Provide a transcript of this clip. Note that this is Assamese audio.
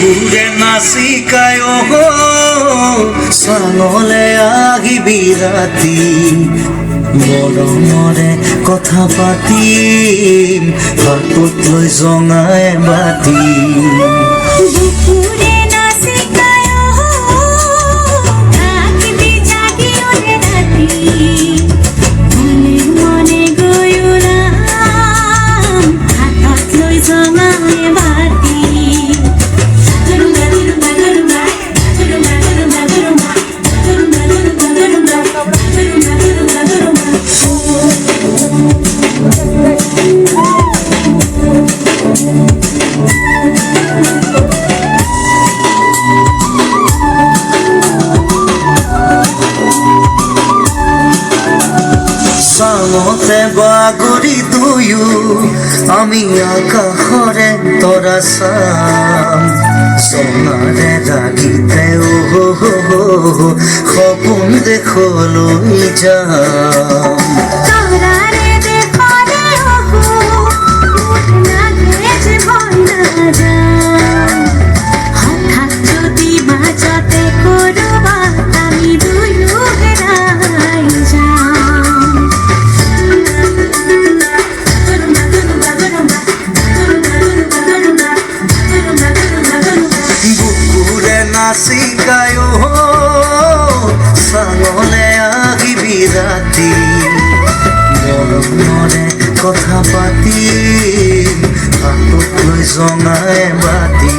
বুকুৰে নাচিকায় চাঙলে আহিবি ৰাতি মৰমৰে কথা পাতিম হাতত লৈ জঙাই বাতি চাঙতে বাগৰি দুয়ো আমি আকাশৰে তৰা চাম সোণাৰে ৰাগিতে সপোন দেখলৈ যাম নাচিকায় চাঙলে আহিবি ৰাতি মৰমৰে কথা পাতিম হাতত লৈ জঙাই বাতি